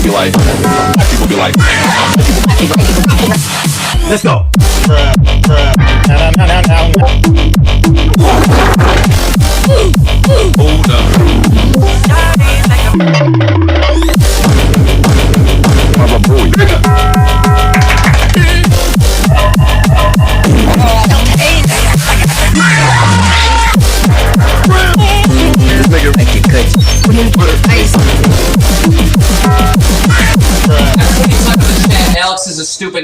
be like, people be like, Let's go. hold up. Mama boy. This nigga make it cut. Alex is a stupid.